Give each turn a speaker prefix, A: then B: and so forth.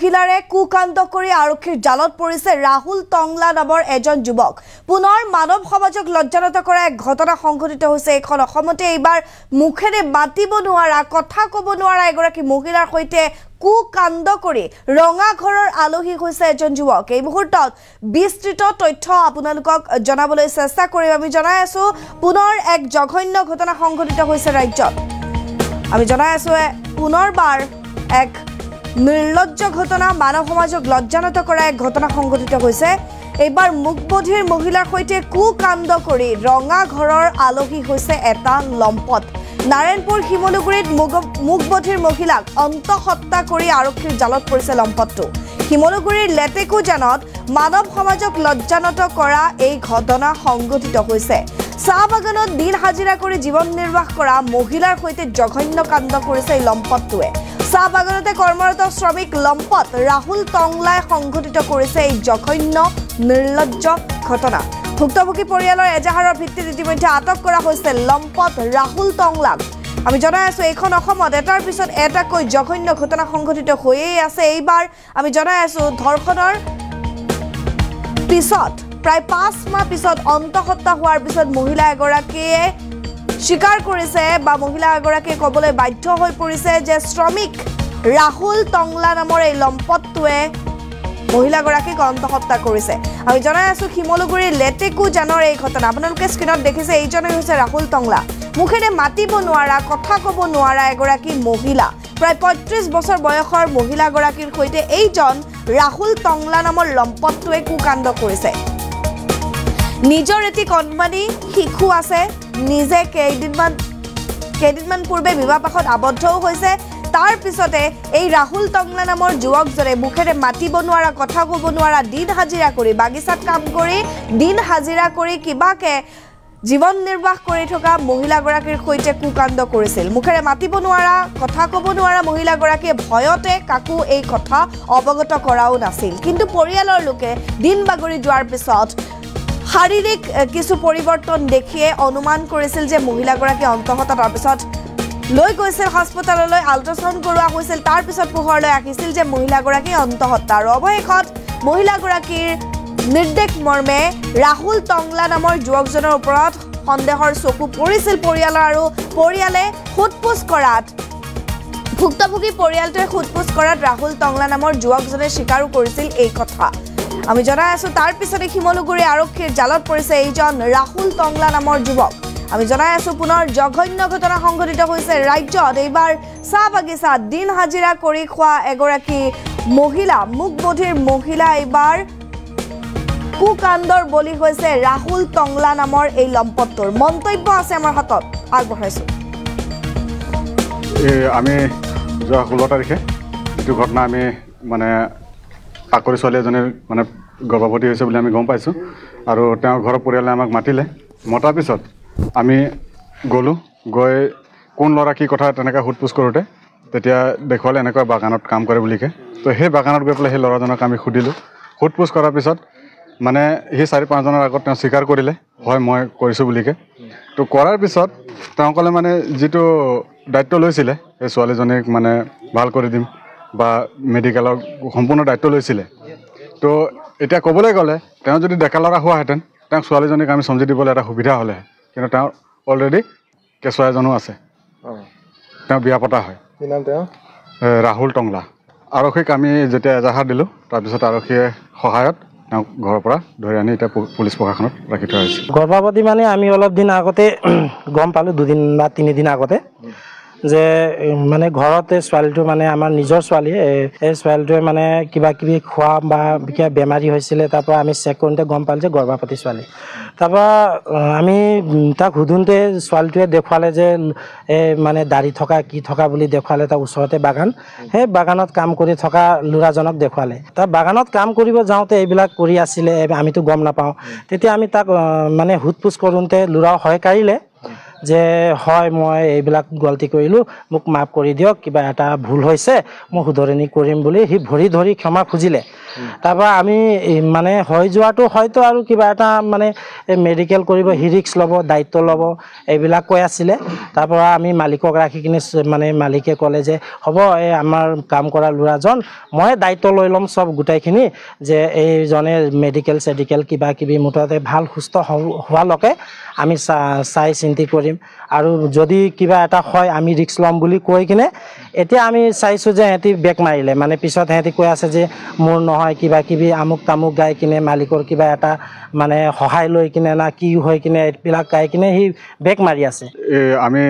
A: মহিলাৰে কুকাণ্ড কৰি আৰক্ষীৰ জালত পৰিছে ৰাহুল টংলা নামৰ এজন যুৱক। পুনৰ মানৱ সমাজক লজ্জানত কৰা এক ঘটনা সংঘটিত হৈছে এখন অসমতে এইবাৰ মুখেৰে মাতিব নোৱাৰা কথা ক'ব নোৱাৰা এগৰাকী মহিলাৰ সৈতে কুকাণ্ড কৰি ৰঙা ঘৰৰ আলহী হৈছে এজন যুৱক। এই মুহূৰ্তত বিস্তৃত তথ্য আপোনালোকক জনাবলৈ চেষ্টা কৰিম। আমি জনাই আছো পুনৰ এক জঘন্য ঘটনা সংঘটিত হৈছে ৰাজ্যত। আমি জনাই আছো পুনৰবাৰ এক নিৰ্লজ্জ ঘটনা, মানৱ সমাজক লজ্জানত কৰা এক ঘটনা সংঘটিত হৈছে। এইবাৰ মুখবধিৰ মহিলাৰ সৈতে কুকাণ্ড কৰি ৰঙা ঘৰৰ আলহী হৈছে এটা লম্পট। নাৰায়ণপুৰ শিমলুগুৰিত মুখবধিৰ মহিলাক অন্তঃহত্যা কৰি আৰক্ষীৰ জালত পৰিছে লম্পটটো। শিমলুগুৰিৰ লেটেকুজানত মানৱ সমাজক লজ্জানত কৰা এই ঘটনা সংঘটিত হৈছে। চাহ বাগানত দিন হাজিৰা কৰি জীৱন নিৰ্বাহ কৰা মহিলাৰ সৈতে জঘন্য কাণ্ড কৰিছে এই লম্পটটোৱে। চাহ বাগানতে কৰ্মৰত শ্ৰমিক লম্পট ৰাহুল টংলাই সংঘটিত কৰিছে এই জঘন্য নিৰ্লজ্জ ঘটনা। ভুক্তভোগী পৰিয়ালৰ এজাহাৰৰ ভিত্তিত ইতিমধ্যে আটক কৰা হৈছে লম্পট ৰাহুল টংলাক। আমি জনাই আছো এইখন অসমত এটাৰ পিছত এটাকৈ জঘন্য ঘটনা সংঘটিত হৈয়ে আছে। এইবাৰ আমি জনাই আছো ধৰ্ষণৰ পিছত প্ৰায় 5 মাহ পিছত অন্তঃহত্যা হোৱাৰ পিছত মহিলা এগৰাকীয়ে স্বীকাৰ কৰিছে বা মহিলা এগৰাকীয়ে ক'বলৈ বাধ্য হৈ পৰিছে যে শ্ৰমিক ৰাহুল টংলা নামৰ এই লম্পটটোৱে মহিলাগৰাকীক অন্তঃহত্যা কৰিছে। আমি জনাই আছো শিমলুগুৰিৰ লেটেকুজানৰ এই ঘটনা। আপোনালোকে স্ক্ৰীণত দেখিছে এইজনে হৈছে ৰাহুল টংলা। মুখেৰে মাতিব নোৱাৰা কথা ক'ব নোৱাৰা এগৰাকী মহিলা, প্ৰায় 35 বছৰ বয়সৰ মহিলাগৰাকীৰ সৈতে এইজন ৰাহুল টংলা নামৰ লম্পটটোৱে কুকাণ্ড কৰিছে। নিজৰ এটি কণমানি শিশু আছে, নিজে কেইদিনমান পূৰ্বে বিবাহপাশত আবদ্ধও হৈছে। তাৰ পিছতে এই ৰাহুল টংলা নামৰ যুৱকজনে মুখেৰে মাতিব নোৱাৰা কথা ক'ব নোৱাৰা দিন হাজিৰা কৰি বাগিচাত কাম কৰি দিন হাজিৰা কৰি কিবাকে জীৱন নিৰ্বাহ কৰি থকা মহিলাগৰাকীৰ সৈতে কুকাণ্ড কৰিছিল। মুখেৰে মাতিব নোৱাৰা কথা ক'ব নোৱাৰা মহিলাগৰাকীয়ে ভয়তে কাকো এই কথা অৱগত কৰাও নাছিল। কিন্তু পৰিয়ালৰ লোকে দিন বাগৰি যোৱাৰ পিছত শাৰীৰিক কিছু পৰিৱৰ্তন দেখিয়ে অনুমান কৰিছিল যে মহিলাগৰাকী অন্তঃহত্যা। তাৰপিছত লৈ গৈছিল হাস্পতাললৈ, আল্ট্ৰাচাউণ্ড কৰোৱা হৈছিল। তাৰপিছত পোহৰলৈ আহিছিল যে মহিলাগৰাকী অন্তঃহত্যা। আৰু অৱশেষত মহিলাগৰাকীৰ নিৰ্দেশ মৰ্মে ৰাহুল টংলা নামৰ যুৱকজনৰ ওপৰত সন্দেহৰ চকু পৰিছিল পৰিয়ালৰ। আৰু পৰিয়ালে সোধপোছ কৰাত ভুক্তভোগী পৰিয়ালটোৱে সোধপোছ কৰাত ৰাহুল টংলা নামৰ যুৱকজনে স্বীকাৰো কৰিছিল এই কথা। আমি জনাই আছো তাৰ পিছতে শিমলুগুৰি আৰক্ষীৰ জালত পৰিছে এইজন ৰাহুল টংলা নামৰ যুৱক। আমি জনাই আছো পুনৰ জঘন্য ঘটনা সংঘটিত হৈছে ৰাজ্যত। এইবাৰ চাহ বাগিচাত দিন হাজিৰা কৰি খোৱা এগৰাকী মহিলা, মুখবধিৰ মহিলা এইবাৰ কুকাণ্ডৰ বলি হৈছে ৰাহুল টংলা নামৰ এই লম্পটটোৰ। মন্তব্য আছে আমাৰ হাতত, আগবঢ়াইছো।
B: আমি যোৱা 16 তাৰিখে যিটো ঘটনা আমি মানে চাকৰি ছোৱালী এজনীৰ মানে গৰ্ভৱতী হৈছে বুলি আমি গম পাইছোঁ। আৰু তেওঁৰ ঘৰৰ পৰিয়ালে আমাক মতাৰ পিছত আমি গ'লোঁ। গৈ কোন ল'ৰা কি কথা তেনেকৈ সোধপোছ কৰোঁতে তেতিয়া দেখুৱালে এনেকুৱা বাগানত কাম কৰে বুলিকে। তো সেই বাগানত গৈ পেলাই সেই ল'ৰাজনক আমি সুধিলোঁ। সোধপোছ কৰাৰ পিছত মানে সেই 4-5 জনৰ আগত তেওঁ স্বীকাৰ কৰিলে, হয় মই কৰিছোঁ বুলিকে। তো কৰাৰ পিছত তেওঁ ক'লে মানে যিটো দায়িত্ব লৈছিলে সেই ছোৱালীজনীক মানে ভাল কৰি দিম বা মেডিকেলৰ সম্পূৰ্ণ দায়িত্ব লৈছিলে। তো এতিয়া ক'বলৈ গ'লে তেওঁ যদি ডেকা ল'ৰা হোৱাহেঁতেন তেওঁক ছোৱালীজনীক আমি চমজি দিবলৈ এটা সুবিধা হ'লে, কিন্তু তেওঁৰ অলৰেডি কেঁচুৱা এজনো আছে। তেওঁ বিয়া পতা হয়।
C: কি নাম তেওঁ?
B: ৰাহুল টংলা। আৰক্ষীক আমি যেতিয়া এজাহাৰ দিলোঁ, তাৰপিছত আৰক্ষীয়ে সহায়ত তেওঁক ঘৰৰ পৰা ধৰি আনি এতিয়া পুলিচ প্ৰশাসনত ৰাখি থোৱা হৈছে।
D: গৰ্ভৱতী মানে আমি অলপ দিন আগতে গম পালোঁ, 2 বা 3 দিন আগতে, যে মানে ঘৰতে ছোৱালীটো মানে আমাৰ নিজৰ ছোৱালী, এই ছোৱালীটোৱে মানে কিবা কিবি খোৱা বা কিবা বেমাৰী হৈছিলে। তাৰপৰা আমি চেক কৰোঁতে গম পালোঁ যে গৰ্ভৱতী ছোৱালী। তাৰপৰা আমি তাক সোধোঁতে ছোৱালীটোৱে দেখুৱালে যে মানে দাড়ি থকা কি থকা বুলি দেখুৱালে। তাৰ ওচৰতে বাগান, সেই বাগানত কাম কৰি থকা ল'ৰাজনক দেখুৱালে। তাৰ বাগানত কাম কৰিব যাওঁতে এইবিলাক কৰি আছিলে, আমিতো গম নাপাওঁ। তেতিয়া আমি তাক মানে সোধপোছ কৰোঁতে ল'ৰাও হয় কাঢ়িলে যে হয় মই এইবিলাক গলতি কৰিলোঁ, মোক মাফ কৰি দিয়ক, কিবা এটা ভুল হৈছে, মই শুধৰণি কৰিম বুলি সি ভৰি ধৰি ক্ষমা খুজিলে। তাৰপৰা আমি মানে হৈ যোৱাটো হয়তো আৰু কিবা এটা মানে মেডিকেল কৰিব সি ৰিক্স ল'ব দায়িত্ব ল'ব এইবিলাক কৈ আছিলে তাৰপৰা আমি মালিকক ৰাখি কিনে মানে মালিকে ক'লে যে হ'ব এই আমাৰ কাম কৰা ল'ৰাজন মই দায়িত্ব লৈ ল'ম চব গোটেইখিনি যে এইজনে মেডিকেল চেডিকেল কিবা কিবি মুঠতে ভাল সুস্থ হোৱালৈকে আমি চাই চিন্তি কৰিম আৰু যদি কিবা এটা হয় আমি ৰিক্স ল'ম বুলি কৈ কিনে এতিয়া আমি চাইছোঁ যে সিহঁতি বেক মাৰিলে মানে পিছত সিহঁতি কৈ আছে যে মোৰ নহয় কিবা কিবি আমুক তামুক গাই কিনে মালিকৰ কিবা এটা মানে সহায় লৈ কিনে না কি হৈ কিনে এইবিলাক গাই কিনে সি বেক মাৰি আছে
B: আমি